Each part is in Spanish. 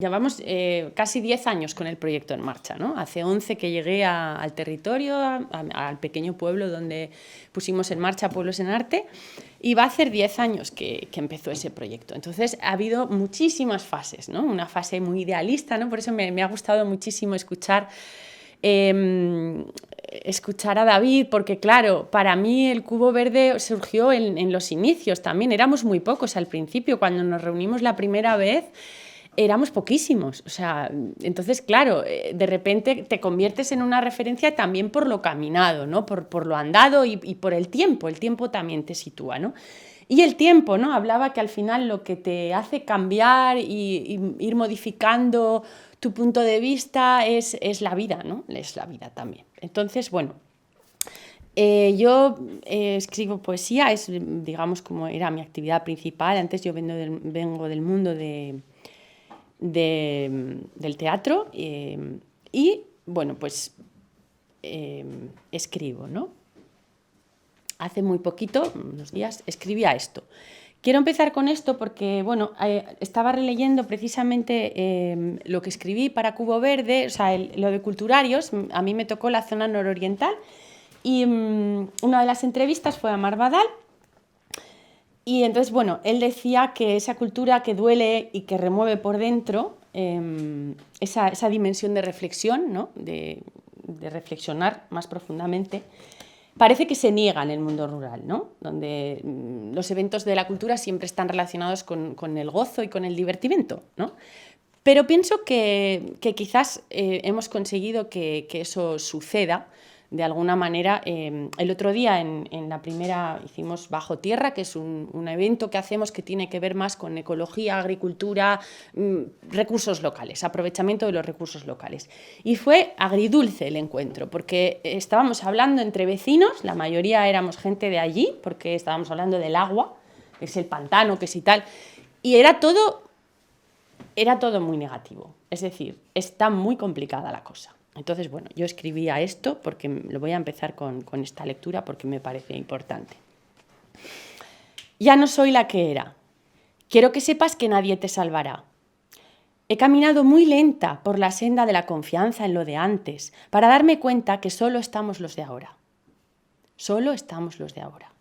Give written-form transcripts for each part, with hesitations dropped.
Llevamos casi 10 años con el proyecto en marcha, ¿no? Hace 11 que llegué al territorio, al pequeño pueblo donde pusimos en marcha Pueblos en Arte, y va a hacer 10 años que empezó ese proyecto. Entonces ha habido muchísimas fases, ¿no? Una fase muy idealista, ¿no? Por eso me ha gustado muchísimo escuchar a David, porque claro, para mí el Cubo Verde surgió en los inicios también. Éramos muy pocos al principio, cuando nos reunimos la primera vez. Éramos poquísimos, o sea, entonces, claro, de repente te conviertes en una referencia también por lo caminado, ¿no? Por lo andado y por el tiempo también te sitúa, ¿no? Y el tiempo, ¿no? Hablaba que al final lo que te hace cambiar y ir modificando tu punto de vista es la vida, ¿no? Es la vida también. Entonces, bueno, yo escribo poesía, es, digamos, como era mi actividad principal. Antes yo vengo del mundo del teatro y, bueno, pues escribo, ¿no? Hace muy poquito, unos días, escribía esto. Quiero empezar con esto porque, bueno, estaba releyendo precisamente lo que escribí para Cubo Verde, o sea, lo de culturarios. A mí me tocó la zona nororiental y una de las entrevistas fue a Mar Badal. Y entonces, bueno, él decía que esa cultura que duele y que remueve por dentro, esa dimensión de reflexión, ¿no? de reflexionar más profundamente, parece que se niega en el mundo rural, ¿no? Donde los eventos de la cultura siempre están relacionados con el gozo y con el divertimento, ¿no? Pero pienso que quizás hemos conseguido que eso suceda de alguna manera. El otro día en la primera hicimos Bajo Tierra, que es un evento que hacemos que tiene que ver más con ecología, agricultura, recursos locales, aprovechamiento de los recursos locales. Y fue agridulce el encuentro, porque estábamos hablando entre vecinos, la mayoría éramos gente de allí, porque estábamos hablando del agua, que es el pantano, que es y tal, y era todo muy negativo. Es decir, está muy complicada la cosa. Entonces, bueno, yo escribía esto porque lo voy a empezar con esta lectura porque me parece importante. Ya no soy la que era. Quiero que sepas que nadie te salvará. He caminado muy lenta por la senda de la confianza en lo de antes para darme cuenta que solo estamos los de ahora. Solo estamos los de ahora.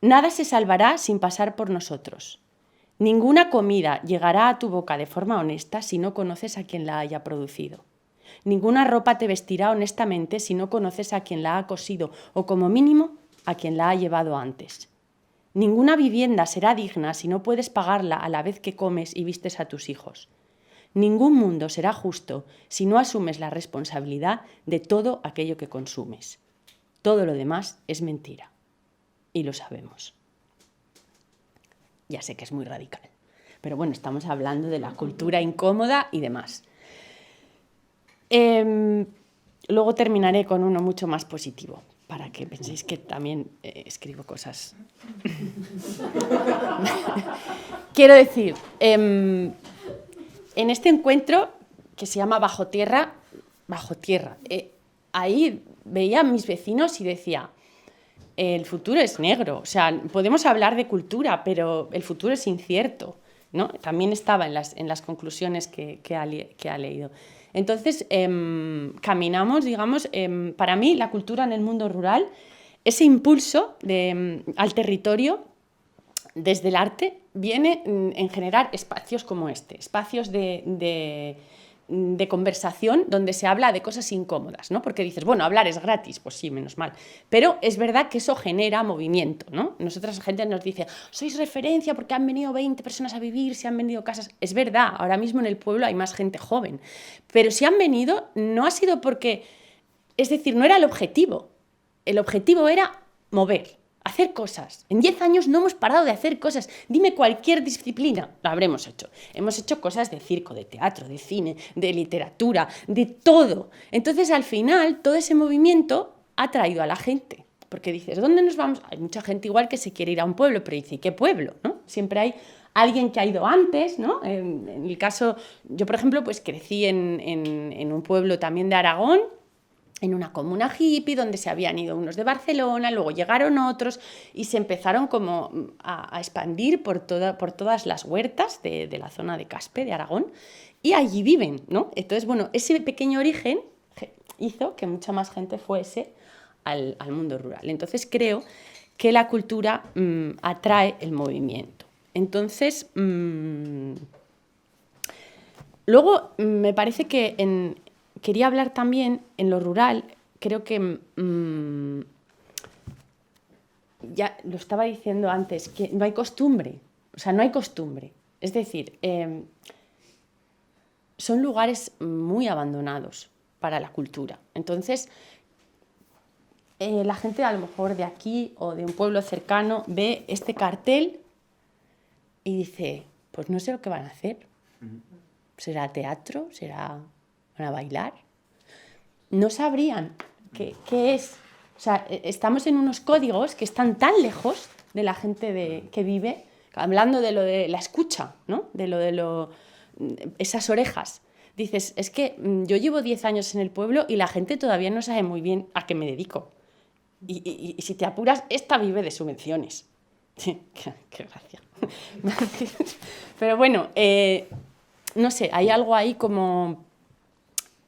Nada se salvará sin pasar por nosotros. Ninguna comida llegará a tu boca de forma honesta si no conoces a quien la haya producido. Ninguna ropa te vestirá honestamente si no conoces a quien la ha cosido o, como mínimo, a quien la ha llevado antes. Ninguna vivienda será digna si no puedes pagarla a la vez que comes y vistes a tus hijos. Ningún mundo será justo si no asumes la responsabilidad de todo aquello que consumes. Todo lo demás es mentira. Y lo sabemos. Ya sé que es muy radical, pero bueno, estamos hablando de la cultura incómoda y demás. Luego terminaré con uno mucho más positivo, para que penséis que también escribo cosas. Quiero decir, en este encuentro que se llama Bajo Tierra, ahí veía a mis vecinos y decía, el futuro es negro, o sea, podemos hablar de cultura, pero el futuro es incierto, ¿no? También estaba en las conclusiones que ha leído. Entonces, caminamos, digamos, para mí la cultura en el mundo rural, ese impulso al territorio desde el arte viene en generar espacios como este, espacios de conversación donde se habla de cosas incómodas, ¿no? Porque dices, bueno, hablar es gratis, pues sí, menos mal. Pero es verdad que eso genera movimiento, ¿no? Nosotras la gente nos dice, sois referencia porque han venido 20 personas a vivir, se han vendido casas. Es verdad, ahora mismo en el pueblo hay más gente joven. Pero si han venido, no ha sido porque... Es decir, no era el objetivo. El objetivo era mover. Hacer cosas. En 10 años no hemos parado de hacer cosas. Dime cualquier disciplina, lo habremos hecho. Hemos hecho cosas de circo, de teatro, de cine, de literatura, de todo. Entonces, al final, todo ese movimiento ha traído a la gente. Porque dices, ¿dónde nos vamos? Hay mucha gente igual que se quiere ir a un pueblo, pero dice, ¿qué pueblo? ¿No? Siempre hay alguien que ha ido antes, ¿no? En el caso, yo por ejemplo, pues crecí en un pueblo también de Aragón, en una comuna hippie donde se habían ido unos de Barcelona, luego llegaron otros y se empezaron como a expandir por todas las huertas de la zona de Caspe, de Aragón, y allí viven, ¿no? Entonces, bueno, ese pequeño origen hizo que mucha más gente fuese al mundo rural. Entonces creo que la cultura atrae el movimiento. Entonces, luego me parece que quería hablar también en lo rural, creo que ya lo estaba diciendo antes, que no hay costumbre, o sea, no hay costumbre. Es decir, son lugares muy abandonados para la cultura. Entonces, la gente a lo mejor de aquí o de un pueblo cercano ve este cartel y dice, pues no sé lo que van a hacer. ¿Será teatro? ¿Van a bailar? No sabrían qué es. O sea, estamos en unos códigos que están tan lejos de la gente que vive, hablando de lo de la escucha, ¿no? Esas orejas. Dices, es que yo llevo 10 años en el pueblo y la gente todavía no sabe muy bien a qué me dedico. Y si te apuras, esta vive de subvenciones. Qué gracia. Pero bueno, no sé, hay algo ahí como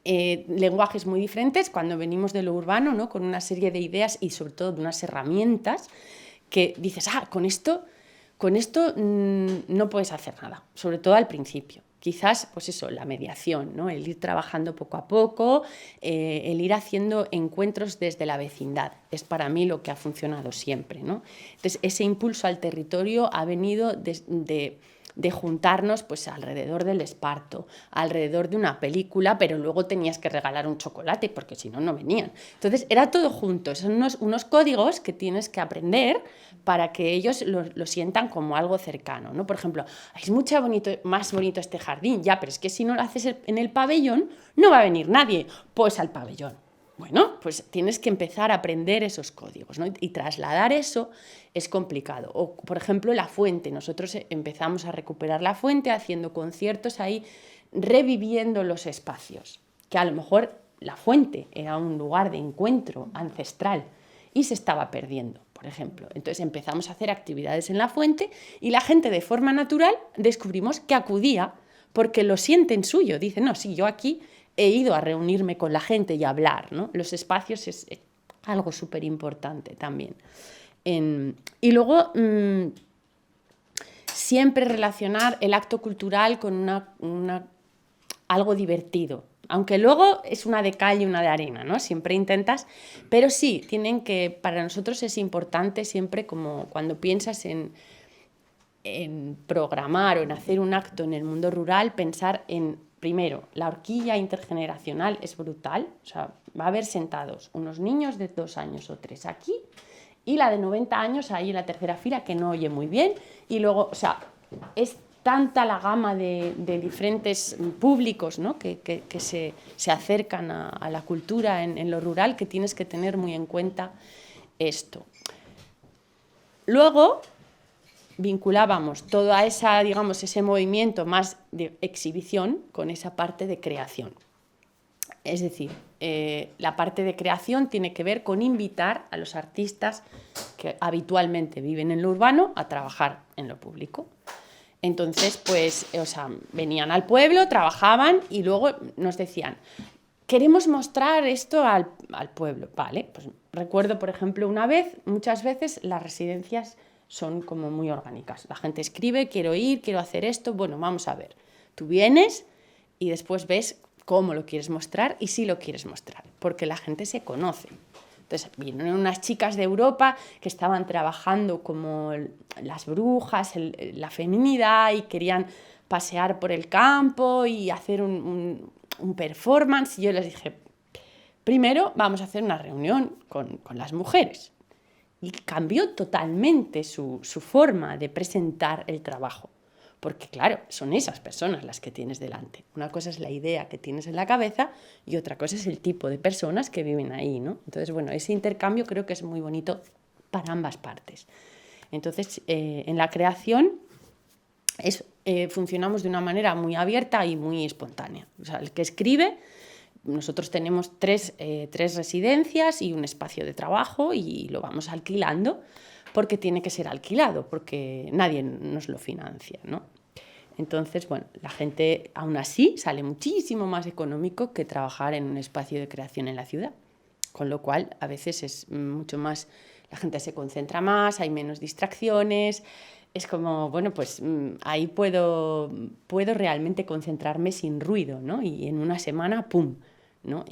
lenguajes muy diferentes cuando venimos de lo urbano, ¿no? Con una serie de ideas y sobre todo de unas herramientas que dices, con esto no puedes hacer nada, sobre todo al principio. Quizás, pues eso, la mediación, ¿no? El ir trabajando poco a poco, el ir haciendo encuentros desde la vecindad. Es para mí lo que ha funcionado siempre, ¿no? Entonces, ese impulso al territorio ha venido de juntarnos pues alrededor del esparto, alrededor de una película, pero luego tenías que regalar un chocolate porque si no, no venían. Entonces era todo junto, son unos códigos que tienes que aprender para que ellos lo sientan como algo cercano, ¿no? Por ejemplo, es mucho más bonito este jardín, ya, pero es que si no lo haces en el pabellón, no va a venir nadie, pues al pabellón. Bueno, pues tienes que empezar a aprender esos códigos, ¿no? Y trasladar eso es complicado. O, por ejemplo, la fuente. Nosotros empezamos a recuperar la fuente haciendo conciertos ahí, reviviendo los espacios. Que a lo mejor la fuente era un lugar de encuentro ancestral y se estaba perdiendo, por ejemplo. Entonces empezamos a hacer actividades en la fuente y la gente de forma natural descubrimos que acudía porque lo sienten suyo. Dicen, no, sí, yo aquí he ido a reunirme con la gente y a hablar, ¿no? Los espacios es algo súper importante también. Y luego, siempre relacionar el acto cultural con algo divertido. Aunque luego es una de cal y una de arena, ¿no? Siempre intentas, pero sí, para nosotros es importante siempre, como cuando piensas en programar o en hacer un acto en el mundo rural, pensar en, primero, la horquilla intergeneracional es brutal, o sea, va a haber sentados unos niños de 2 años o 3 aquí y la de 90 años ahí en la tercera fila que no oye muy bien y luego, o sea, es tanta la gama de diferentes públicos, ¿no? que se acercan a la cultura en lo rural, que tienes que tener muy en cuenta esto. Luego vinculábamos todo a ese movimiento más de exhibición con esa parte de creación. Es decir, la parte de creación tiene que ver con invitar a los artistas que habitualmente viven en lo urbano a trabajar en lo público. Entonces, pues, venían al pueblo, trabajaban y luego nos decían, queremos mostrar esto al pueblo. Vale, pues recuerdo, por ejemplo, muchas veces las residencias son como muy orgánicas. La gente escribe, quiero ir, quiero hacer esto, bueno, vamos a ver. Tú vienes y después ves cómo lo quieres mostrar y si lo quieres mostrar, porque la gente se conoce. Entonces vinieron unas chicas de Europa que estaban trabajando como las brujas, la feminidad y querían pasear por el campo y hacer un performance. Y yo les dije, primero vamos a hacer una reunión con las mujeres. Y cambió totalmente su forma de presentar el trabajo. Porque claro, son esas personas las que tienes delante. Una cosa es la idea que tienes en la cabeza y otra cosa es el tipo de personas que viven ahí, ¿no? Entonces, bueno, ese intercambio creo que es muy bonito para ambas partes. Entonces, en la creación funcionamos de una manera muy abierta y muy espontánea. O sea, el que escribe nosotros tenemos tres residencias y un espacio de trabajo y lo vamos alquilando porque tiene que ser alquilado, porque nadie nos lo financia, ¿no? Entonces, bueno, la gente aún así sale muchísimo más económico que trabajar en un espacio de creación en la ciudad, con lo cual a veces es mucho más, la gente se concentra más, hay menos distracciones, es como, bueno, pues ahí puedo realmente concentrarme sin ruido, ¿no? Y en una semana, ¡pum!, ¿no?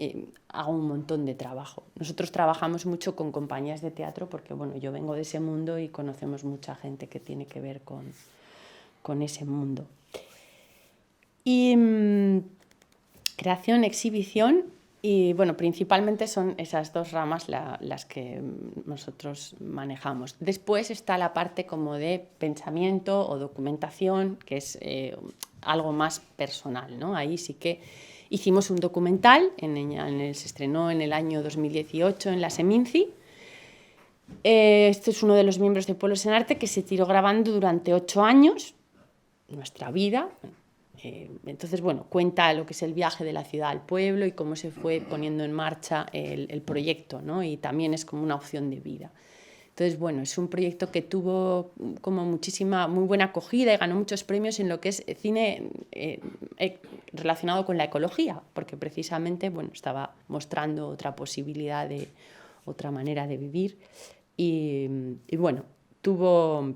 Hago un montón de trabajo. Nosotros trabajamos mucho con compañías de teatro porque, bueno, yo vengo de ese mundo y conocemos mucha gente que tiene que ver con ese mundo. Y creación, exhibición, y bueno, principalmente son esas dos ramas las que nosotros manejamos. Después está la parte como de pensamiento o documentación, que es algo más personal, ¿no? Ahí sí que hicimos un documental, se estrenó en el año 2018 en la Seminci. Este es uno de los miembros de Pueblos en Arte que se tiró grabando durante 8 años, nuestra vida. Entonces, bueno, cuenta lo que es el viaje de la ciudad al pueblo y cómo se fue poniendo en marcha el proyecto, ¿no? Y también es como una opción de vida. Entonces, bueno, es un proyecto que tuvo como muy buena acogida y ganó muchos premios en lo que es cine relacionado con la ecología, porque precisamente, bueno, estaba mostrando otra posibilidad otra manera de vivir y bueno, tuvo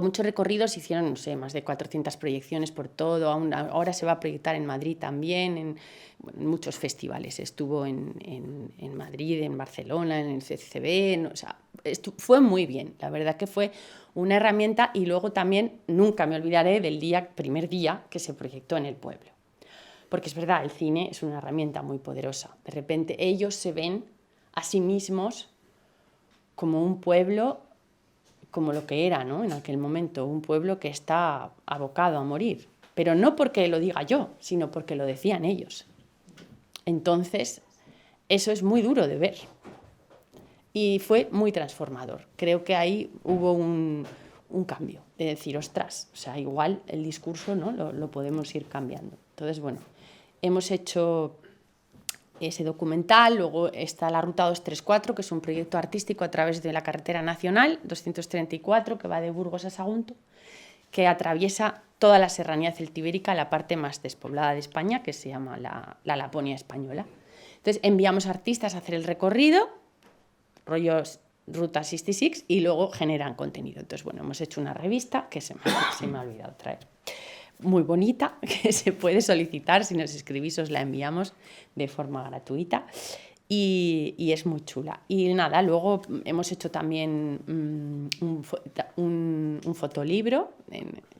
muchos recorridos, hicieron, no sé, más de 400 proyecciones por todo, ahora se va a proyectar en Madrid también, en muchos festivales, estuvo en Madrid, en Barcelona, en el CCCB, o sea, fue muy bien, la verdad que fue una herramienta y luego también nunca me olvidaré del primer día que se proyectó en el pueblo, porque es verdad, el cine es una herramienta muy poderosa, de repente ellos se ven a sí mismos como un pueblo, como lo que era, ¿no? En aquel momento, un pueblo que está abocado a morir, pero no porque lo diga yo, sino porque lo decían ellos. Entonces, eso es muy duro de ver y fue muy transformador. Creo que ahí hubo un cambio, de decir, ostras, o sea, igual el discurso, ¿no? lo podemos ir cambiando. Entonces, bueno, hemos hecho ese documental, luego está la Ruta 234, que es un proyecto artístico a través de la carretera nacional 234, que va de Burgos a Sagunto, que atraviesa toda la serranía celtibérica, la parte más despoblada de España, que se llama la Laponia española. Entonces enviamos artistas a hacer el recorrido, rollos Ruta 66, y luego generan contenido. Entonces, bueno, hemos hecho una revista que se me ha olvidado traer, muy bonita, que se puede solicitar, si nos escribís os la enviamos de forma gratuita y es muy chula. Y nada, luego hemos hecho también un fotolibro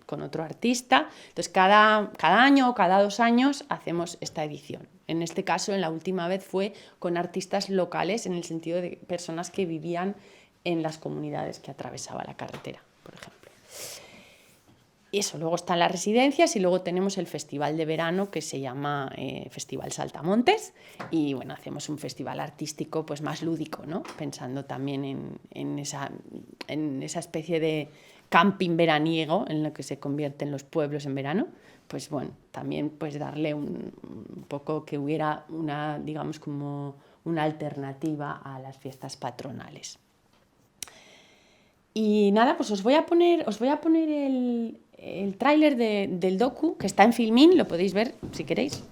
con otro artista. Entonces cada año o cada 2 años hacemos esta edición. En este caso, en la última vez fue con artistas locales, en el sentido de personas que vivían en las comunidades que atravesaba la carretera, por ejemplo. Eso, luego están las residencias y luego tenemos el festival de verano que se llama Festival Saltamontes y bueno, hacemos un festival artístico pues más lúdico, ¿no? Pensando también en esa especie de camping veraniego en lo que se convierten los pueblos en verano, pues bueno, también pues darle un poco que hubiera digamos como una alternativa a las fiestas patronales. Y nada, pues os voy a poner el tráiler del docu, que está en Filmin, lo podéis ver si queréis,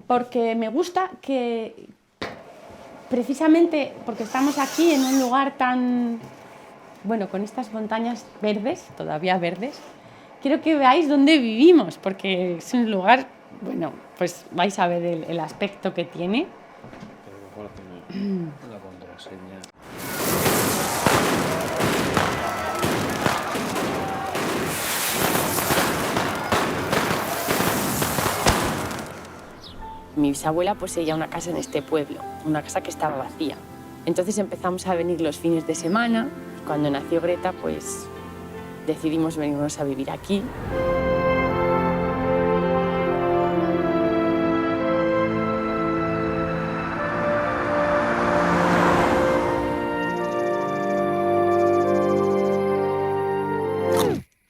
porque me gusta que, precisamente porque estamos aquí en un lugar tan, bueno, con estas montañas verdes, todavía verdes, quiero que veáis dónde vivimos, porque es un lugar, bueno, pues vais a ver el aspecto que tiene. La contraseña. Mi bisabuela poseía una casa en este pueblo, una casa que estaba vacía. Entonces empezamos a venir los fines de semana. Cuando nació Greta, pues decidimos venirnos a vivir aquí.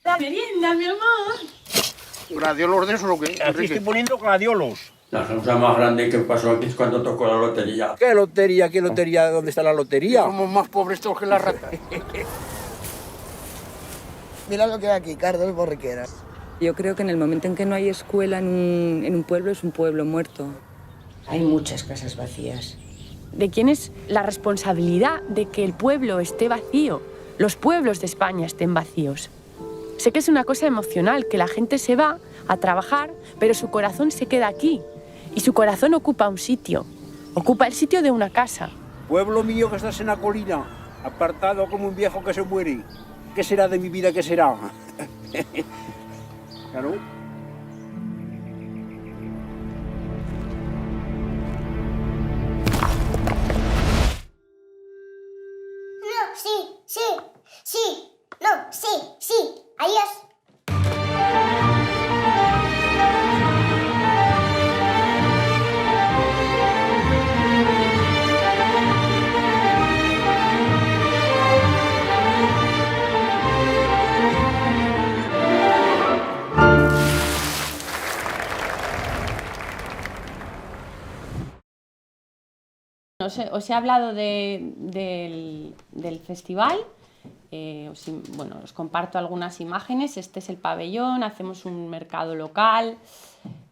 La merienda, mi amor. ¿Gladiolos de esos o qué? Aquí estoy poniendo gladiolos. La cosa más grande que pasó aquí es cuando tocó la lotería. ¿Qué lotería? ¿Qué lotería? ¿Dónde está la lotería? Somos más pobres todos que las ratas. Mira lo que hay aquí, Cardo, el borriquera. Yo creo que en el momento en que no hay escuela en un pueblo, es un pueblo muerto. Hay muchas casas vacías. ¿De quién es la responsabilidad de que el pueblo esté vacío? Los pueblos de España estén vacíos. Sé que es una cosa emocional, que la gente se va a trabajar, pero su corazón se queda aquí. Y su corazón ocupa un sitio, ocupa el sitio de una casa. Pueblo mío que estás en la colina, apartado como un viejo que se muere. ¿Qué será de mi vida? ¿Qué será? Claro. No, sí, sí, sí, no, sí, sí, adiós. Os he hablado del festival, bueno, os comparto algunas imágenes. Este es el pabellón, hacemos un mercado local.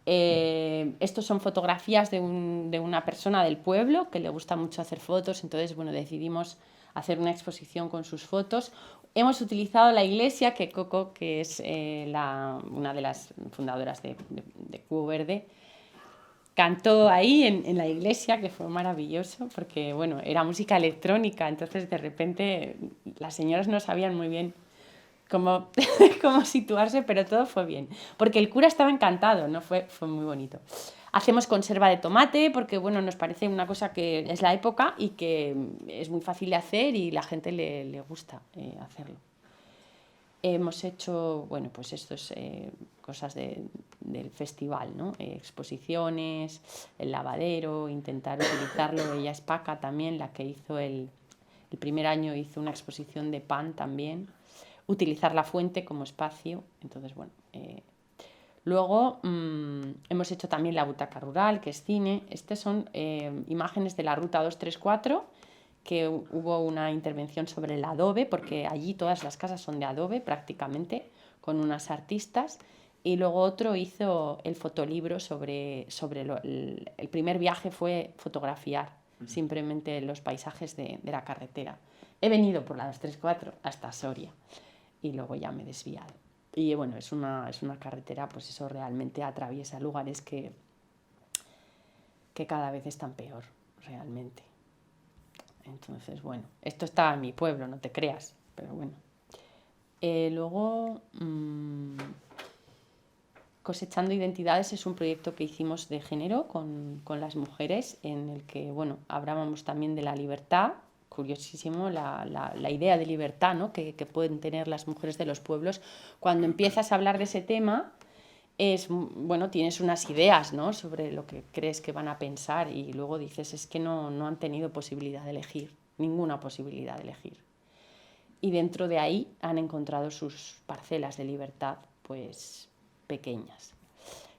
Estos son fotografías de una persona del pueblo que le gusta mucho hacer fotos, entonces bueno, decidimos hacer una exposición con sus fotos. Hemos utilizado la iglesia que Coco, que es una de las fundadoras de Cubo Verde, cantó ahí en la iglesia, que fue maravilloso, porque bueno, era música electrónica, entonces de repente las señoras no sabían muy bien cómo, cómo situarse, pero todo fue bien, porque el cura estaba encantado, ¿no? Fue muy bonito. Hacemos conserva de tomate, porque bueno, nos parece una cosa que es la época y que es muy fácil de hacer y la gente le gusta hacerlo. Hemos hecho, bueno, pues estas cosas del festival, ¿no? Exposiciones, el lavadero, intentar utilizarlo. Ella es Paca también, la que hizo el primer año hizo una exposición de pan también. Utilizar la fuente como espacio. Entonces, bueno. Luego hemos hecho también la butaca rural, que es cine. Estas son imágenes de la ruta 234, que hubo una intervención sobre el adobe, porque allí todas las casas son de adobe prácticamente, con unas artistas, y luego otro hizo el fotolibro sobre el primer viaje fue fotografiar simplemente los paisajes de la carretera. He venido por la 234 hasta Soria y luego ya me he desviado. Y bueno, es una carretera, pues eso realmente atraviesa lugares que cada vez están peor, realmente. Entonces, bueno, esto está en mi pueblo, no te creas, pero bueno. Luego, Cosechando Identidades es un proyecto que hicimos de género con las mujeres, en el que, bueno, hablábamos también de la libertad, curiosísimo, la idea de libertad, ¿no? que pueden tener las mujeres de los pueblos. Cuando empiezas a hablar de ese tema, bueno, tienes unas ideas, ¿no? sobre lo que crees que van a pensar y luego dices, es que no han tenido posibilidad de elegir, ninguna posibilidad de elegir. Y dentro de ahí han encontrado sus parcelas de libertad, pues pequeñas.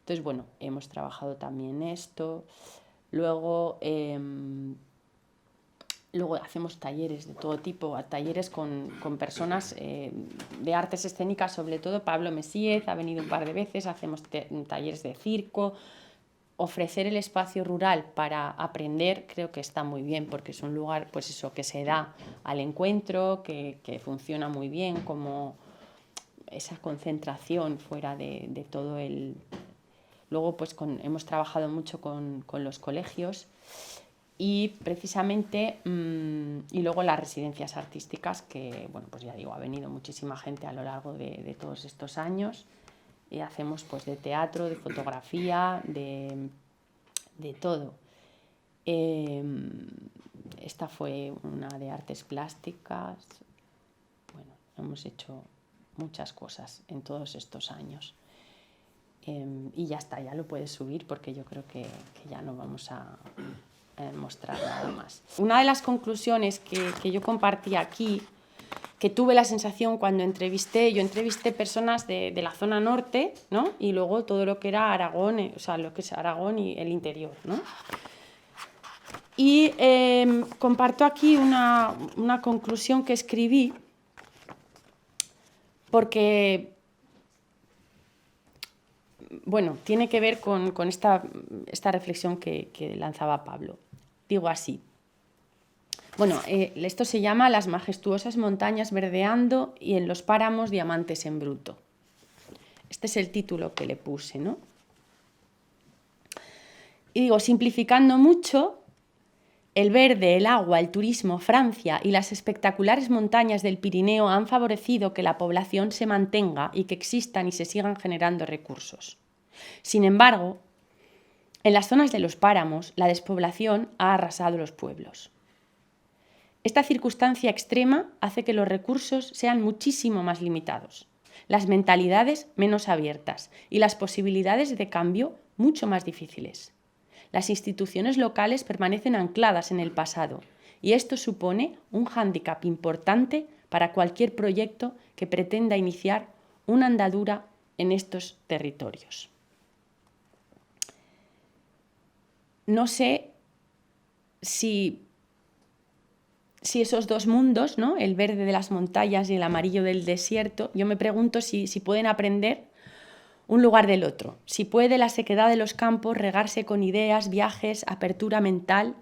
Entonces, bueno, hemos trabajado también esto. Luego hacemos talleres de todo tipo, talleres con personas de artes escénicas, sobre todo Pablo Mesíez ha venido un par de veces, hacemos talleres de circo. Ofrecer el espacio rural para aprender creo que está muy bien, porque es un lugar, pues eso, que se da al encuentro, que funciona muy bien, como esa concentración fuera de todo el... Luego pues hemos trabajado mucho con los colegios y precisamente, y luego las residencias artísticas, que bueno, pues ya digo, ha venido muchísima gente a lo largo de todos estos años. Y hacemos pues de teatro, de fotografía, de todo. Esta fue una de artes plásticas. Bueno, hemos hecho muchas cosas en todos estos años. Y ya está, ya lo puedes subir porque yo creo que ya no vamos a mostrar nada más. Una de las conclusiones que yo compartí aquí que tuve la sensación cuando yo entrevisté personas de la zona norte, ¿no? Y luego todo lo que era Aragón, o sea, lo que es Aragón y el interior, ¿no? Y comparto aquí una conclusión que escribí, porque, bueno, tiene que ver con esta reflexión que lanzaba Pablo. Digo así. Bueno, esto se llama Las majestuosas montañas verdeando y en los páramos diamantes en bruto. Este es el título que le puse, ¿no? Y digo, simplificando mucho, el verde, el agua, el turismo, Francia y las espectaculares montañas del Pirineo han favorecido que la población se mantenga y que existan y se sigan generando recursos. Sin embargo, en las zonas de los páramos, la despoblación ha arrasado los pueblos. Esta circunstancia extrema hace que los recursos sean muchísimo más limitados, las mentalidades menos abiertas y las posibilidades de cambio mucho más difíciles. Las instituciones locales permanecen ancladas en el pasado y esto supone un hándicap importante para cualquier proyecto que pretenda iniciar una andadura en estos territorios. No sé si esos dos mundos, ¿no? El verde de las montañas y el amarillo del desierto, yo me pregunto si pueden aprender un lugar del otro, si puede la sequedad de los campos regarse con ideas, viajes, apertura mental.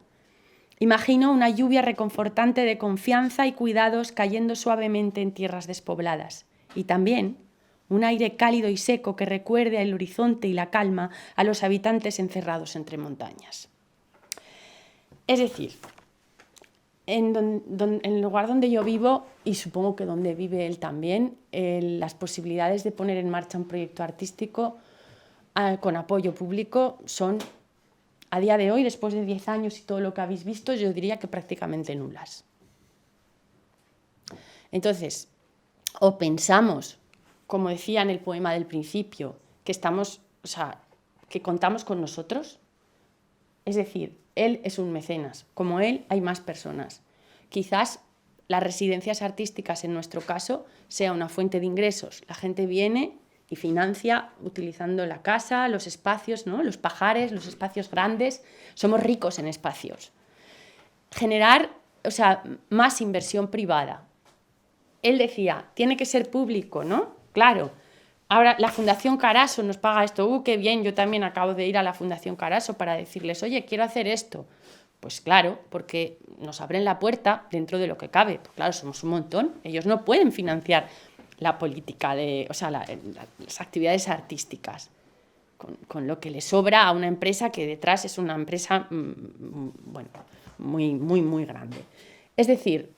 Imagino una lluvia reconfortante de confianza y cuidados cayendo suavemente en tierras despobladas y también un aire cálido y seco que recuerde el horizonte y la calma a los habitantes encerrados entre montañas. Es decir, en el lugar donde yo vivo, y supongo que donde vive él también, las posibilidades de poner en marcha un proyecto artístico con apoyo público son, a día de hoy, después de 10 años y todo lo que habéis visto, yo diría que prácticamente nulas. Entonces, o pensamos, como decía en el poema del principio, que que contamos con nosotros, es decir, él es un mecenas, como él hay más personas. Quizás las residencias artísticas en nuestro caso sea una fuente de ingresos. La gente viene y financia utilizando la casa, los espacios, ¿no? Los pajares, los espacios grandes. Somos ricos en espacios. Generar, más inversión privada. Él decía, tiene que ser público, ¿no? Claro. Ahora la Fundación Carasso nos paga esto. ¡Qué bien! Yo también acabo de ir a la Fundación Carasso para decirles, oye, quiero hacer esto. Pues claro, porque nos abren la puerta dentro de lo que cabe. Pues claro, somos un montón. Ellos no pueden financiar la política, las actividades artísticas, con lo que le sobra a una empresa que detrás es una empresa, muy, muy, muy grande. Es decir,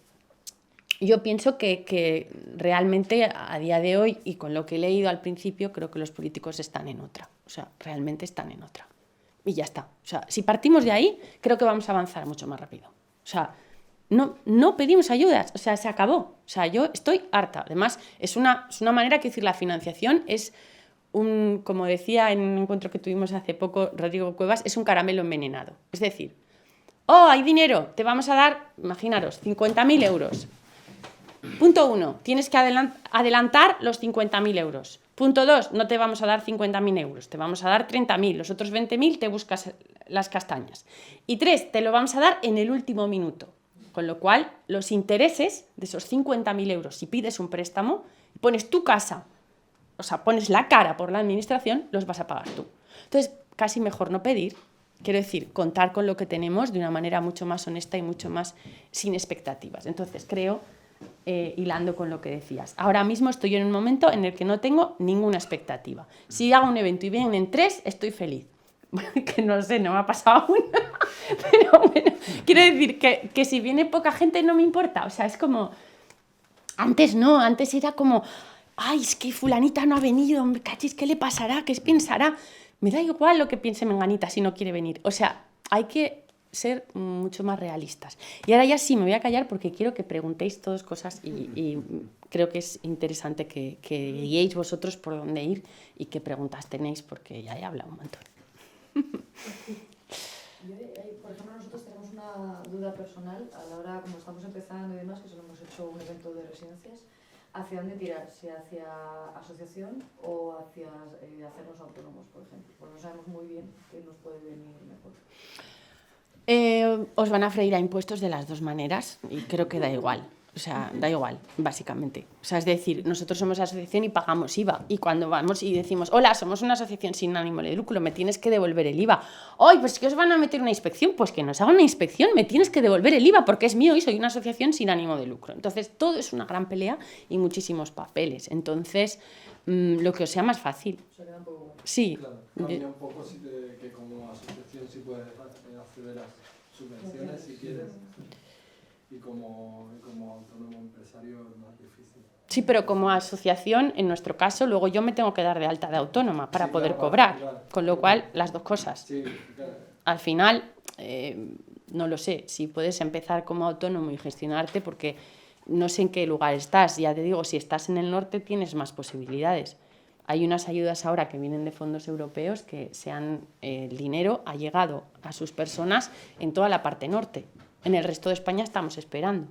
yo pienso que realmente a día de hoy, y con lo que he leído al principio, creo que los políticos están en otra. Realmente están en otra. Y ya está. Si partimos de ahí, creo que vamos a avanzar mucho más rápido. No pedimos ayudas. Se acabó. Yo estoy harta. Además, es una manera que decir, la financiación es como decía en un encuentro que tuvimos hace poco Rodrigo Cuevas, es un caramelo envenenado. Es decir, hay dinero, te vamos a dar, imaginaros, 50.000 euros. Punto 1, tienes que adelantar los 50.000 euros. Punto 2, no te vamos a dar 50.000 euros, te vamos a dar 30.000, los otros 20.000 te buscas las castañas. Y 3, te lo vamos a dar en el último minuto. Con lo cual, los intereses de esos 50.000 euros, si pides un préstamo, pones tu casa, pones la cara por la administración, los vas a pagar tú. Entonces, casi mejor no pedir. Quiero decir, contar con lo que tenemos de una manera mucho más honesta y mucho más sin expectativas. Entonces, creo... hilando con lo que decías. Ahora mismo estoy en un momento en el que no tengo ninguna expectativa. Si hago un evento y vienen 3, estoy feliz. Que no sé, no me ha pasado aún. Pero bueno, quiero decir que si viene poca gente no me importa. Es como... Antes no, antes era como... Ay, es que fulanita no ha venido, me cachis, ¿qué le pasará? ¿Qué pensará? Me da igual lo que piense menganita si no quiere venir. Hay que ser mucho más realistas. Y ahora ya sí, me voy a callar porque quiero que preguntéis todas cosas y creo que es interesante que guiéis vosotros por dónde ir y qué preguntas tenéis, porque ya he hablado un montón. Por ejemplo, nosotros tenemos una una duda personal a la hora, como estamos empezando y demás, que solo hemos hecho un evento de residencias, ¿hacia dónde tirar? ¿Si hacia asociación o hacia hacernos autónomos, por ejemplo? Pues no sabemos muy bien qué nos puede venir mejor. Os van a freír a impuestos de las dos maneras y creo que da igual. O sea, da igual, básicamente. O sea, es decir, nosotros somos asociación y pagamos IVA. Y cuando vamos y decimos, hola, somos una asociación sin ánimo de lucro, me tienes que devolver el IVA. ¡Ay, pues que os van a meter una inspección! Pues que nos hagan una inspección, me tienes que devolver el IVA porque es mío y soy una asociación sin ánimo de lucro. Entonces, todo es una gran pelea y muchísimos papeles. Entonces, lo que os sea más fácil. Sí. Claro, cambia un poco que como asociación sí puedes acceder a subvenciones si quieres. Y como autónomo empresario es más difícil. Sí, pero como asociación, en nuestro caso, luego yo me tengo que dar de alta de autónoma para poder cobrar. Claro, con lo cual, las dos cosas. Sí, claro. Al final, no lo sé, si puedes empezar como autónomo y gestionarte, porque no sé en qué lugar estás. Ya te digo, si estás en el norte tienes más posibilidades. Hay unas ayudas ahora que vienen de fondos europeos que el dinero ha llegado a sus personas en toda la parte norte. En el resto de España estamos esperando.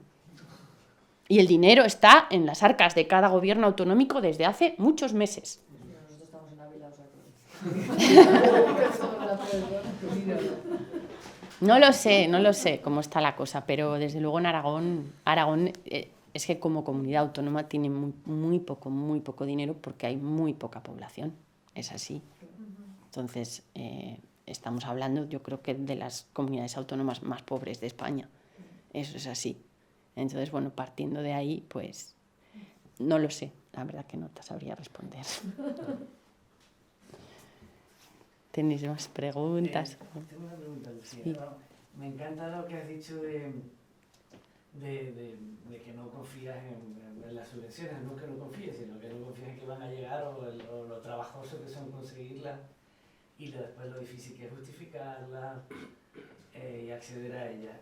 Y el dinero está en las arcas de cada gobierno autonómico desde hace muchos meses. Nosotros estamos en Ávila, o sea No lo sé cómo está la cosa, pero desde luego en Aragón es que como comunidad autónoma tiene muy poco dinero porque hay muy poca población. Es así. Entonces, estamos hablando, yo creo que de las comunidades autónomas más pobres de España. Eso es así. Entonces, bueno, partiendo de ahí, pues, no lo sé. La verdad que no te sabría responder. ¿Tenéis más preguntas? Tengo una pregunta, Lucía. Sí. Me encanta lo que has dicho de que no confías en las subvenciones, no que no confíes, sino que no confías en que van a llegar o lo trabajoso que son conseguirlas. Y después lo difícil que es justificarla y acceder a ella.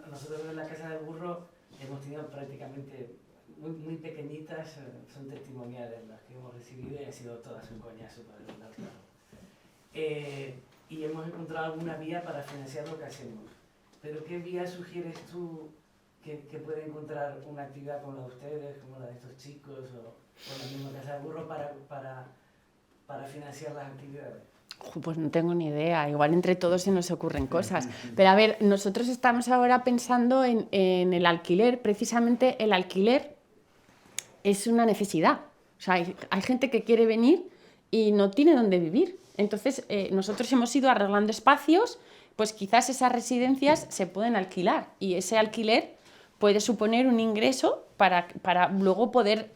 Nosotros en la Casa del Burro hemos tenido prácticamente muy pequeñitas, son testimoniales las que hemos recibido y han sido todas un coñazo para el claro. Y hemos encontrado alguna vía para financiar lo que hacemos. Pero ¿qué vía sugieres tú que puede encontrar una actividad como la de ustedes, como la de estos chicos o la misma Casa del Burro para financiar las actividades? Pues no tengo ni idea, igual entre todos se nos ocurren cosas. Pero a ver, nosotros estamos ahora pensando en el alquiler. Precisamente el alquiler es una necesidad. O sea, hay gente que quiere venir y no tiene dónde vivir. Entonces, nosotros hemos ido arreglando espacios, pues quizás esas residencias se pueden alquilar y ese alquiler puede suponer un ingreso para luego poder,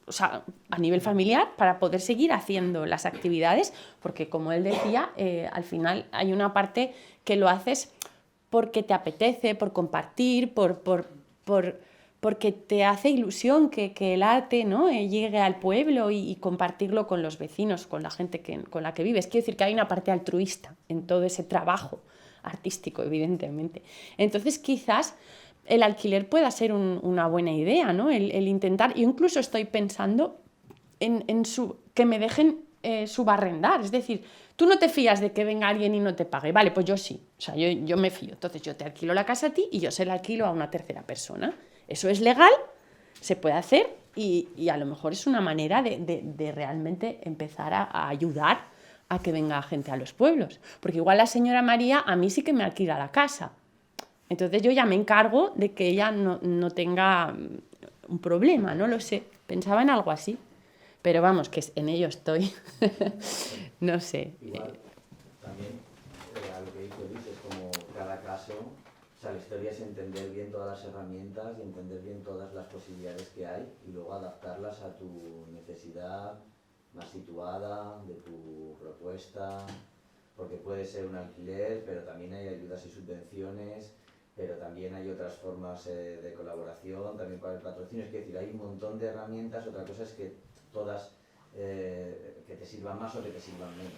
o sea, a nivel familiar, para poder seguir haciendo las actividades, porque como él decía, al final hay una parte que lo haces porque te apetece, por compartir, porque te hace ilusión que el arte, ¿no?, llegue al pueblo y compartirlo con los vecinos, con la gente con la que vives. Quiero decir que hay una parte altruista en todo ese trabajo artístico, evidentemente. Entonces, quizás el alquiler pueda ser una buena idea, ¿no? El intentar, yo incluso estoy pensando en que me dejen subarrendar, es decir, tú no te fías de que venga alguien y no te pague, vale, pues yo sí, o sea, yo me fío, entonces yo te alquilo la casa a ti y yo se la alquilo a una tercera persona. Eso es legal, se puede hacer y a lo mejor es una manera de realmente empezar a ayudar a que venga gente a los pueblos, porque igual la señora María a mí sí que me alquila la casa. Entonces yo ya me encargo de que ella no tenga un problema, no lo sé. Pensaba en algo así, pero vamos, que en ello estoy. No sé. Igual, también a lo que dice Luis, es como cada caso, o sea, la historia es entender bien todas las herramientas y entender bien todas las posibilidades que hay y luego adaptarlas a tu necesidad más situada, de tu propuesta, porque puede ser un alquiler, pero también hay ayudas y subvenciones, pero también hay otras formas de colaboración, también para el patrocinio. Es decir, hay un montón de herramientas, otra cosa es que todas que te sirvan más o que te sirvan menos.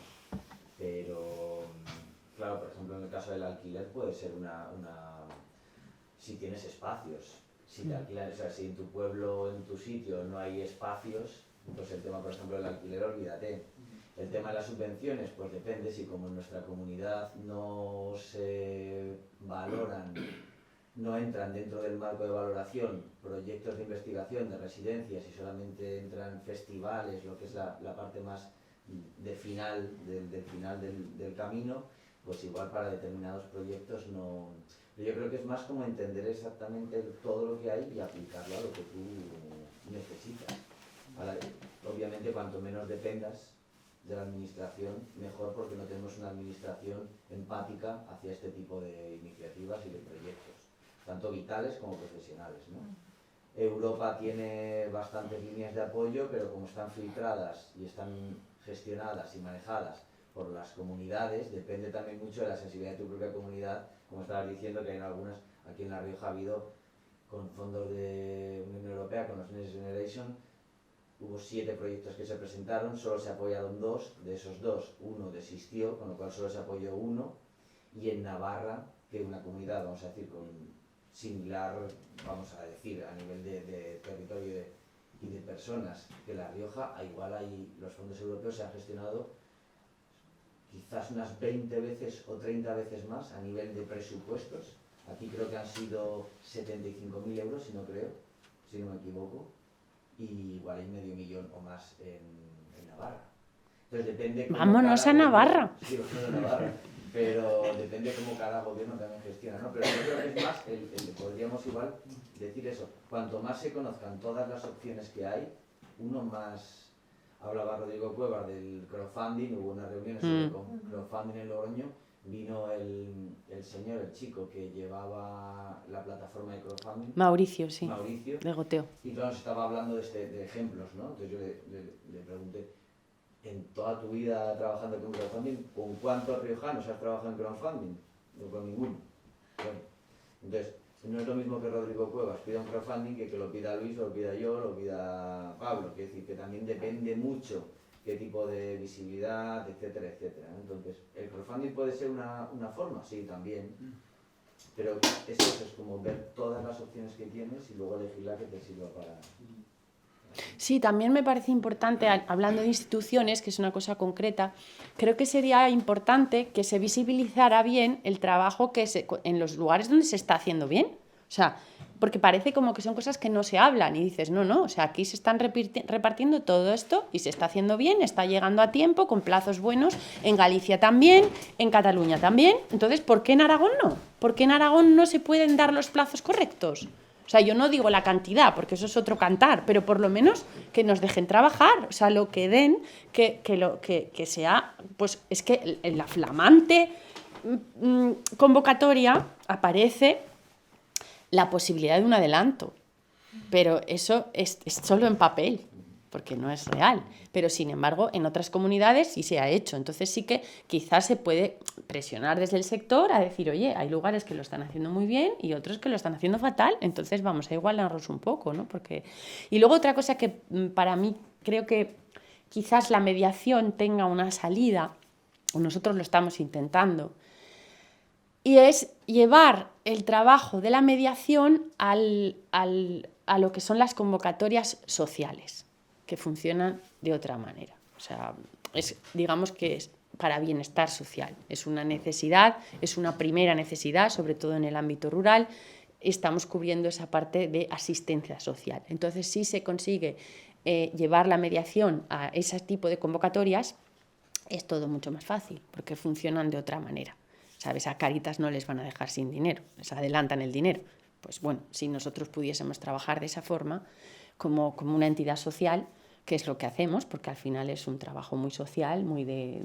Pero, claro, por ejemplo, en el caso del alquiler puede ser si tienes espacios, si te alquilan, o sea, si en tu pueblo, en tu sitio no hay espacios, pues el tema, por ejemplo, del alquiler, olvídate. El tema de las subvenciones, pues depende, si como en nuestra comunidad no se valoran, no entran dentro del marco de valoración proyectos de investigación de residencias y solamente entran festivales, lo que es la parte más del final del camino, pues igual para determinados proyectos no. Yo creo que es más como entender exactamente todo lo que hay y aplicarlo a lo que tú necesitas. Ahora, obviamente, cuanto menos dependas de la administración, mejor, porque no tenemos una administración empática hacia este tipo de iniciativas y de proyectos, tanto vitales como profesionales, ¿no? Europa tiene bastantes líneas de apoyo, pero como están filtradas y están gestionadas y manejadas por las comunidades, depende también mucho de la sensibilidad de tu propia comunidad, como estabas diciendo, que hay en algunas, aquí en La Rioja ha habido, con fondos de Unión Europea, con los Next Generation, hubo 7 proyectos que se presentaron, solo se apoyaron 2, de esos 2, uno desistió, con lo cual solo se apoyó 1, y en Navarra, que es una comunidad, vamos a decir, similar, vamos a decir, a nivel de territorio y de personas que La Rioja, igual ahí los fondos europeos se han gestionado quizás unas 20 veces o 30 veces más a nivel de presupuestos. Aquí creo que han sido 75.000 euros, si no me equivoco, y igual hay medio millón o más en Navarra. Entonces depende. Vámonos a Navarra. Sí, a Navarra. Pero depende cómo cada gobierno también gestiona, ¿no? Pero yo creo que es más, podríamos igual decir eso, cuanto más se conozcan todas las opciones que hay, uno más. Hablaba Rodrigo Cuevas del crowdfunding, hubo unas reuniones sobre crowdfunding en Logroño, vino el señor, el chico que llevaba la plataforma de crowdfunding. Mauricio, sí. Mauricio. De Goteo. Y claro, nos estaba hablando de ejemplos, ¿no? Entonces yo le pregunté, en toda tu vida trabajando con crowdfunding, ¿con cuántos riojanos has trabajado en crowdfunding? No con ninguno. Bueno, entonces, no es lo mismo que Rodrigo Cuevas pida un crowdfunding que lo pida Luis, o lo pida yo, o lo pida Pablo. Quiere decir que también depende mucho qué tipo de visibilidad, etcétera, etcétera. Entonces, ¿el crowdfunding puede ser una forma? Sí, también. Pero eso es como ver todas las opciones que tienes y luego elegir la que te sirva para. Sí, también me parece importante, hablando de instituciones, que es una cosa concreta, creo que sería importante que se visibilizara bien el trabajo en los lugares donde se está haciendo bien. O sea, porque parece como que son cosas que no se hablan y dices, no, o sea, aquí se están repartiendo todo esto y se está haciendo bien, está llegando a tiempo, con plazos buenos, en Galicia también, en Cataluña también. Entonces, ¿por qué en Aragón no? ¿Por qué en Aragón no se pueden dar los plazos correctos? O sea, yo no digo la cantidad, porque eso es otro cantar, pero por lo menos que nos dejen trabajar, o sea, lo que den, que sea, pues es que en la flamante convocatoria aparece la posibilidad de un adelanto, pero eso es solo en papel, porque no es real, pero sin embargo en otras comunidades sí se ha hecho, entonces sí que quizás se puede presionar desde el sector a decir, oye, hay lugares que lo están haciendo muy bien y otros que lo están haciendo fatal, entonces vamos a igualarnos un poco, ¿no? Y luego otra cosa que para mí creo que quizás la mediación tenga una salida, o nosotros lo estamos intentando, y es llevar el trabajo de la mediación a lo que son las convocatorias sociales, que funcionan de otra manera. O sea, digamos que es para bienestar social. Es una necesidad, es una primera necesidad, sobre todo en el ámbito rural. Estamos cubriendo esa parte de asistencia social. Entonces, si se consigue llevar la mediación a ese tipo de convocatorias, es todo mucho más fácil, porque funcionan de otra manera. ¿Sabes? A Cáritas no les van a dejar sin dinero, les adelantan el dinero. Pues bueno, si nosotros pudiésemos trabajar de esa forma, como una entidad social, que es lo que hacemos, porque al final es un trabajo muy social, muy de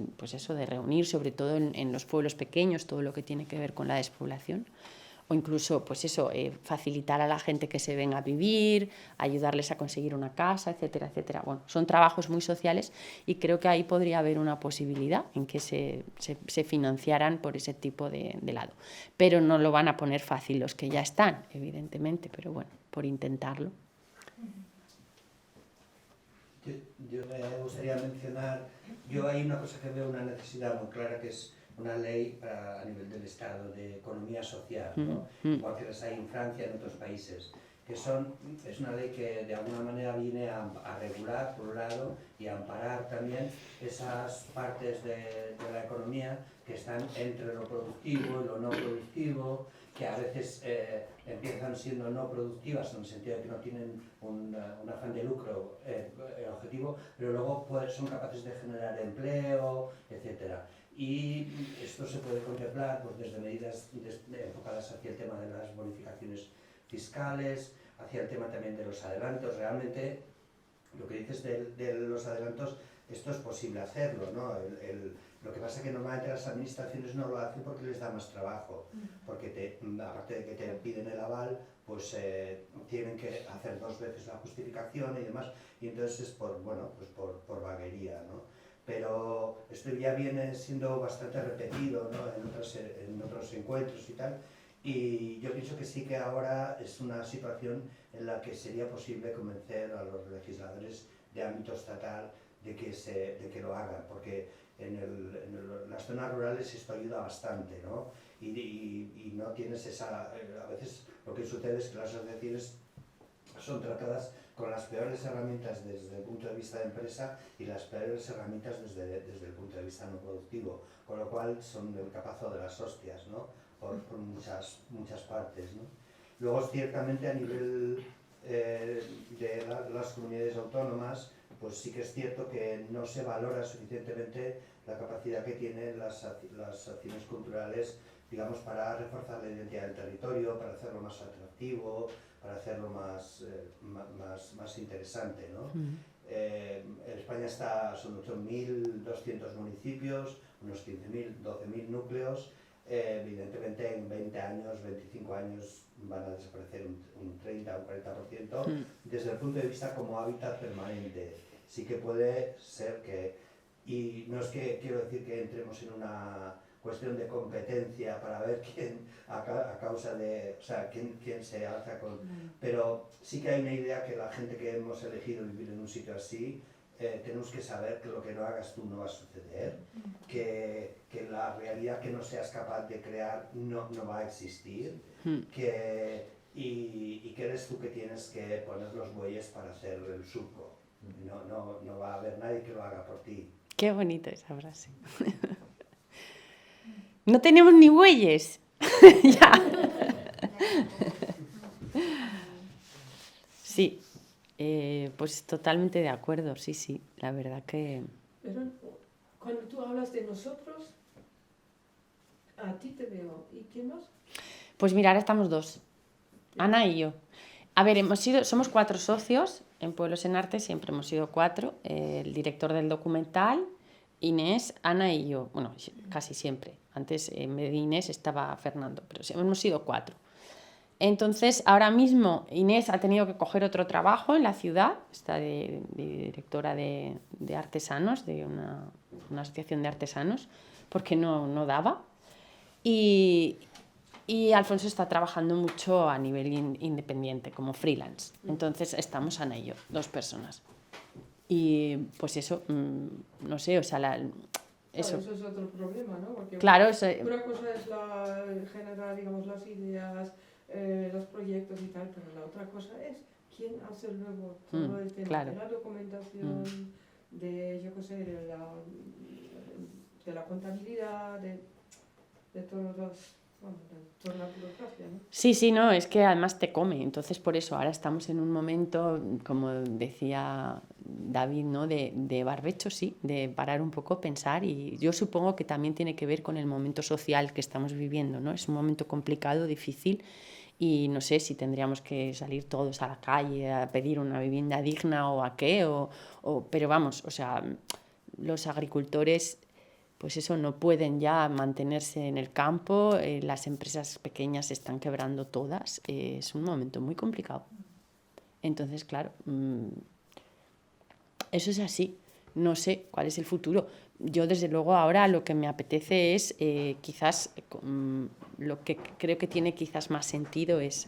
reunir, sobre todo en los pueblos pequeños, todo lo que tiene que ver con la despoblación, o incluso facilitar a la gente que se venga a vivir, ayudarles a conseguir una casa, etcétera, etcétera. Bueno, son trabajos muy sociales y creo que ahí podría haber una posibilidad en que se financiaran por ese tipo de lado. Pero no lo van a poner fácil los que ya están, evidentemente, pero bueno, por intentarlo. Yo me gustaría mencionar, hay una cosa que veo una necesidad muy clara, que es una ley a nivel del Estado de economía social, ¿no? Igual que las hay en Francia, en otros países. es una ley que de alguna manera viene a regular, por un lado, y a amparar también esas partes de la economía que están entre lo productivo y lo no productivo, que a veces empiezan siendo no productivas en el sentido de que no tienen un afán de lucro objetivo, pero luego son capaces de generar empleo, etc. Y esto se puede contemplar pues, desde medidas enfocadas hacia el tema de las bonificaciones fiscales, hacia el tema también de los adelantos. Realmente, lo que dices de los adelantos, esto es posible hacerlo, ¿no? Lo que pasa es que normalmente las administraciones no lo hacen porque les da más trabajo, porque aparte de que te piden el aval, pues tienen que hacer 2 veces la justificación y demás, y entonces es por vaguería, ¿no? Pero esto ya viene siendo bastante repetido, ¿no? en otros encuentros y tal, y yo pienso que sí que ahora es una situación en la que sería posible convencer a los legisladores de ámbito estatal de que lo hagan, porque en las zonas rurales esto ayuda bastante, ¿no? Y no tienes esa... A veces lo que sucede es que las asociaciones son tratadas con las peores herramientas desde el punto de vista de empresa y las peores herramientas desde el punto de vista no productivo, con lo cual son el capazo de las hostias, ¿no? Por muchas partes, ¿no? Luego, ciertamente, a nivel de las comunidades autónomas, pues sí que es cierto que no se valora suficientemente la capacidad que tienen las acciones culturales, digamos, para reforzar la identidad del territorio, para hacerlo más atractivo, para hacerlo más interesante, ¿no? En España son 8.200 municipios, unos 15.000, 12.000 núcleos. Evidentemente en 20 años, 25 años van a desaparecer un 30 o un 40%. Desde el punto de vista como hábitat permanente, sí que puede ser que, y no es que quiero decir que entremos en una cuestión de competencia para ver quién, a causa de, o sea, quién se alza con... Pero sí que hay una idea que la gente que hemos elegido vivir en un sitio así, tenemos que saber que lo que no hagas tú no va a suceder, que la realidad que no seas capaz de crear no va a existir, y que eres tú que tienes que poner los bueyes para hacer el surco. No va a haber nadie que lo haga por ti. Qué bonita esa frase. No tenemos ni bueyes. Ya. Sí. Pues totalmente de acuerdo, sí, la verdad que... Pero cuando tú hablas de nosotros, a ti te veo, ¿y quién más? Pues mira, ahora estamos 2, Ana y yo. A ver, somos 4 socios, en Pueblos en Arte siempre hemos sido 4, el director del documental, Inés, Ana y yo, bueno, casi siempre. Antes en vez de Inés estaba Fernando, pero hemos sido 4. Entonces, ahora mismo Inés ha tenido que coger otro trabajo en la ciudad, está de directora de artesanos, de una asociación de artesanos, porque no daba. Y Alfonso está trabajando mucho a nivel independiente, como freelance. Entonces, estamos Ana y yo, 2 personas. Y pues eso, no sé, o sea, eso es otro problema, ¿no? Porque claro, una cosa es generar, digamos, las ideas, los proyectos y tal, pero la otra cosa es quién hace luego todo el tema de la documentación, de, yo qué sé, de la contabilidad, de todos los... Bueno, toda la burocracia, ¿no? Sí, no, es que además te come. Entonces, por eso, ahora estamos en un momento, como decía David, ¿no? de barbecho, sí, de parar un poco, pensar, y yo supongo que también tiene que ver con el momento social que estamos viviendo, ¿no? Es un momento complicado, difícil, y no sé si tendríamos que salir todos a la calle a pedir una vivienda digna o a qué, pero vamos, o sea, los agricultores... pues eso, no pueden ya mantenerse en el campo, las empresas pequeñas se están quebrando todas, es un momento muy complicado. Entonces, claro, eso es así, no sé cuál es el futuro. Yo, desde luego, ahora lo que me apetece es, quizás, lo que creo que tiene quizás más sentido es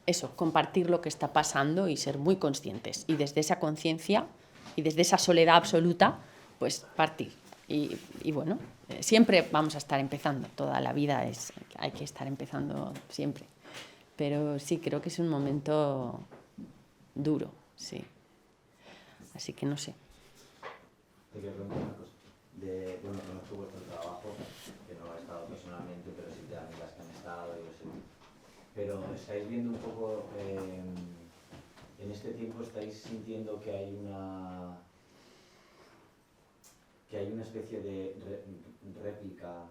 eso, compartir lo que está pasando y ser muy conscientes. Y desde esa conciencia... y desde esa soledad absoluta, pues partir. Y bueno, siempre vamos a estar empezando, toda la vida hay que estar empezando siempre. Pero sí, creo que es un momento duro, sí. Así que no sé. Te quiero preguntar una cosa. Bueno, conozco vuestro trabajo, que no he estado personalmente, pero sí de amigas que han estado y lo sé. Pero estáis viendo un poco, en este tiempo estáis sintiendo que hay una especie de réplica,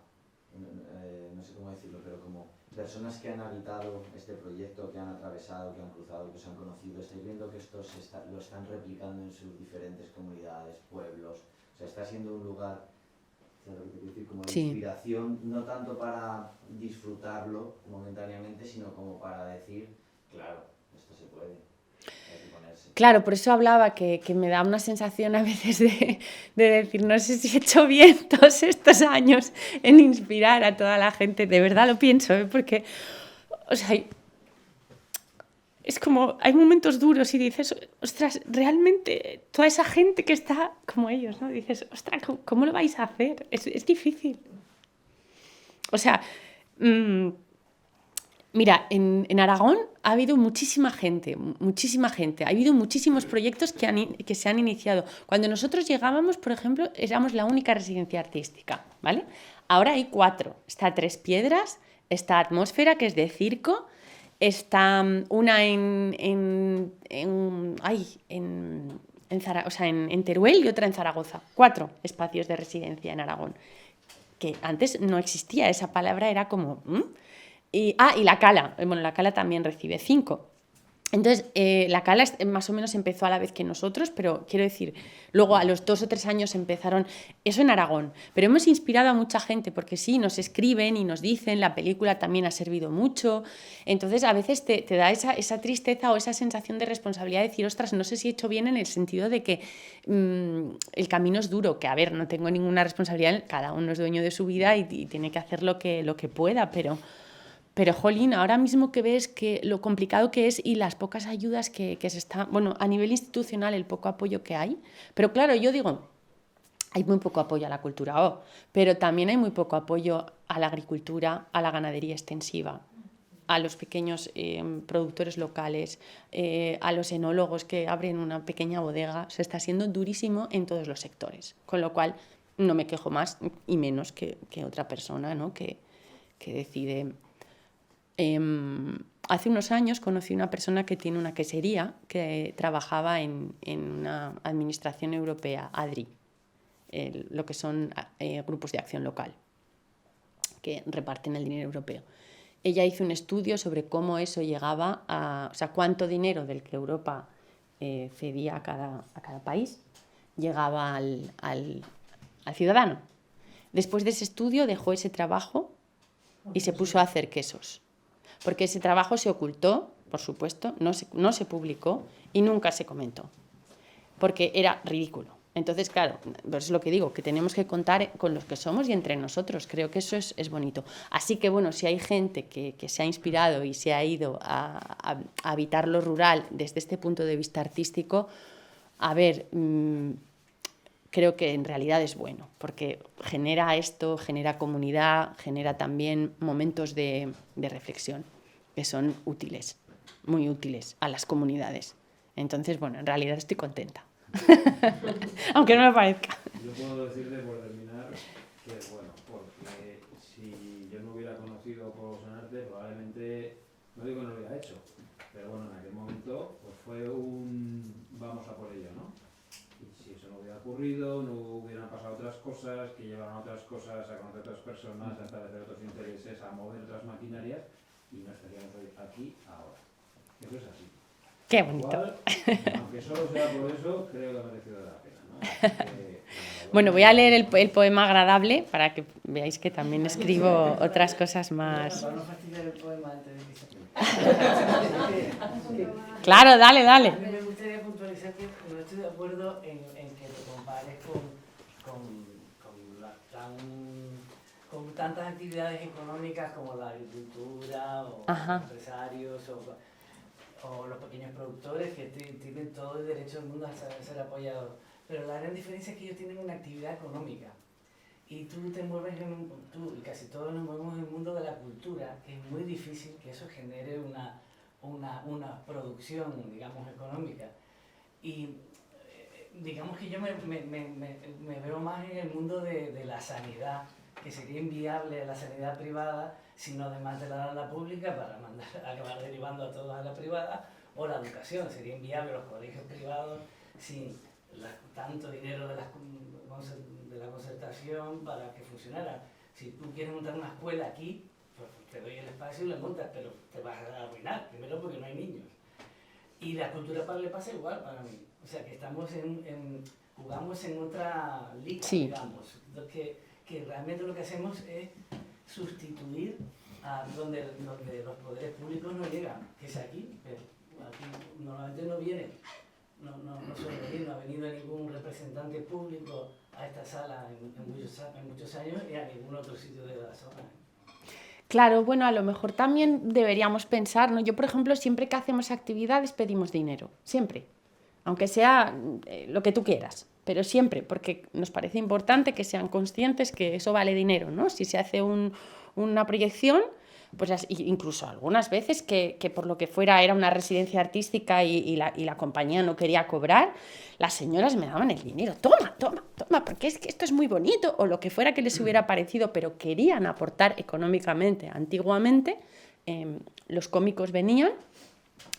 no sé cómo decirlo, pero como personas que han habitado este proyecto, que han atravesado, que han cruzado, que se han conocido, estáis viendo que estos lo están replicando en sus diferentes comunidades, pueblos. O sea, está siendo un lugar, ¿sabes lo que quiero decir? Como de inspiración, no tanto para disfrutarlo momentáneamente, sino como para decir, claro, esto se puede. Claro, por eso hablaba que me da una sensación a veces de decir, no sé si he hecho bien todos estos años en inspirar a toda la gente. De verdad lo pienso, porque, o sea, es como, hay momentos duros y dices, ostras, realmente toda esa gente que está como ellos, ¿no? Dices, ostras, ¿cómo lo vais a hacer? Es difícil. O sea, mira, en Aragón ha habido muchísima gente, ha habido muchísimos proyectos que se han iniciado. Cuando nosotros llegábamos, por ejemplo, éramos la única residencia artística, ¿vale? Ahora hay 4, está Tres Piedras, está Atmósfera, que es de circo, está una en Teruel y otra en Zaragoza. 4 espacios de residencia en Aragón, que antes no existía, esa palabra era como... Y La Cala, bueno, La Cala también recibe 5. Entonces, La Cala más o menos empezó a la vez que nosotros, pero quiero decir, luego a los 2 o 3 años empezaron, eso en Aragón, pero hemos inspirado a mucha gente, porque sí, nos escriben y nos dicen, la película también ha servido mucho, entonces a veces te da esa tristeza o esa sensación de responsabilidad de decir, ostras, no sé si he hecho bien en el sentido de que el camino es duro, que a ver, no tengo ninguna responsabilidad, cada uno es dueño de su vida y tiene que hacer lo que pueda, pero, jolín, ahora mismo que ves que lo complicado que es y las pocas ayudas que se están... Bueno, a nivel institucional el poco apoyo que hay. Pero claro, yo digo, hay muy poco apoyo a la cultura, pero también hay muy poco apoyo a la agricultura, a la ganadería extensiva, a los pequeños productores locales, a los enólogos que abren una pequeña bodega. Se está haciendo durísimo en todos los sectores. Con lo cual, no me quejo más y menos que otra persona, ¿no? que decide... hace unos años conocí una persona que tiene una quesería que trabajaba en una administración europea, ADRI, lo que son grupos de acción local, que reparten el dinero europeo. Ella hizo un estudio sobre cómo eso llegaba o sea, cuánto dinero del que Europa cedía a cada país llegaba al ciudadano. Después de ese estudio dejó ese trabajo y se puso a hacer quesos. Porque ese trabajo se ocultó, por supuesto, no se publicó y nunca se comentó, porque era ridículo. Entonces, claro, pues es lo que digo, que tenemos que contar con los que somos y entre nosotros. Creo que eso es bonito. Así que, bueno, si hay gente que se ha inspirado y se ha ido a habitar lo rural desde este punto de vista artístico, a ver... creo que en realidad es bueno, porque genera comunidad, genera también momentos de reflexión que son útiles, muy útiles a las comunidades. Entonces, bueno, en realidad estoy contenta, aunque no me parezca. Yo puedo decirte, por terminar, que bueno, porque si yo no hubiera conocido Juegos en Arte, probablemente, no digo que no lo hubiera hecho, pero bueno, en aquel momento pues fue un vamos a por ello, ¿no? Si eso no hubiera ocurrido, no hubieran pasado otras cosas, que llevaron a otras cosas, a conocer otras personas, a establecer otros intereses, a mover otras maquinarias, y no estaríamos hoy aquí ahora. Eso es así. Qué bonito. Igual, aunque solo sea por eso, creo que ha merecido la pena, ¿no? Bueno, voy a leer el poema agradable para que veáis que también escribo otras cosas más. Para no fastidiar el poema antes de que se... Claro, dale. Me gustaría puntualizar que no estoy de acuerdo en que te compares con tantas actividades económicas como la agricultura o los empresarios o los pequeños productores que tienen todo el derecho del mundo a ser apoyados. Pero la gran diferencia es que ellos tienen una actividad económica y tú te mueves tú y casi todos nos movemos en el mundo de la cultura, es muy difícil que eso genere una producción, digamos, económica. Y digamos que yo me veo más en el mundo de la sanidad, que sería inviable la sanidad privada si no desmantelara la pública para acabar derivando a todos a la privada, o la educación, sería inviable los colegios privados sin tanto dinero de la concertación para que funcionara. Si tú quieres montar una escuela aquí, pues te doy el espacio y la montas, pero te vas a arruinar, primero porque no hay niños. Y la cultura le pasa igual para mí. O sea, que estamos jugamos en otra liga, sí. Digamos, que realmente lo que hacemos es sustituir a donde los poderes públicos no llegan, que es aquí, pero aquí normalmente no viene, no suele venir, no ha venido ningún representante público a esta sala en muchos años y a ningún otro sitio de la zona. Claro, bueno, a lo mejor también deberíamos pensar, ¿no? Yo, por ejemplo, siempre que hacemos actividades pedimos dinero, siempre, aunque sea lo que tú quieras, pero siempre, porque nos parece importante que sean conscientes que eso vale dinero, ¿no? Si se hace una proyección, pues incluso algunas veces que por lo que fuera era una residencia artística y la compañía no quería cobrar, las señoras me daban el dinero, toma, porque es que esto es muy bonito, o lo que fuera que les hubiera parecido, pero querían aportar económicamente. Antiguamente los cómicos venían,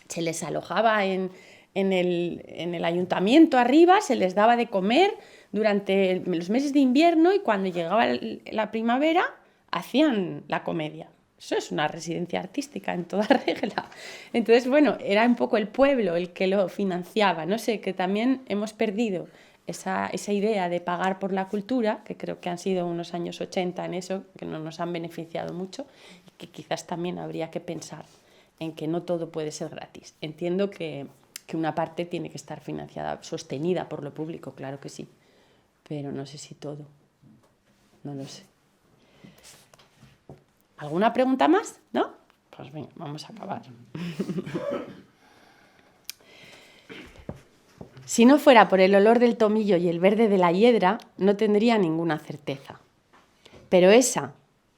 se les alojaba en el ayuntamiento arriba, se les daba de comer durante los meses de invierno y cuando llegaba la primavera hacían la comedia. Eso es una residencia artística en toda regla. Entonces, bueno, era un poco el pueblo el que lo financiaba. No sé, que también hemos perdido esa idea de pagar por la cultura, que creo que han sido unos años 80 en eso, que no nos han beneficiado mucho, y que quizás también habría que pensar en que no todo puede ser gratis. Entiendo que una parte tiene que estar financiada, sostenida por lo público, claro que sí, pero no sé si todo, no lo sé. ¿Alguna pregunta más? ¿No? Pues venga, vamos a acabar. Si no fuera por el olor del tomillo y el verde de la hiedra, no tendría ninguna certeza. Pero esa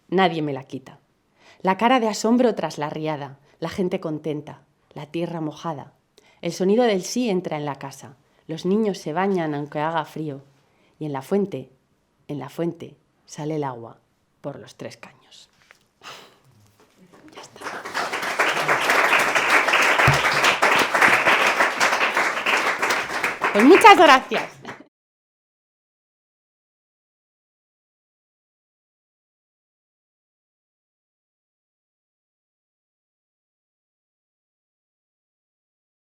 nadie me la quita. La cara de asombro tras la riada, la gente contenta, la tierra mojada. El sonido del sí entra en la casa. Los niños se bañan aunque haga frío. Y en la fuente sale el agua por los 3 caños. Ya está. Pues muchas gracias.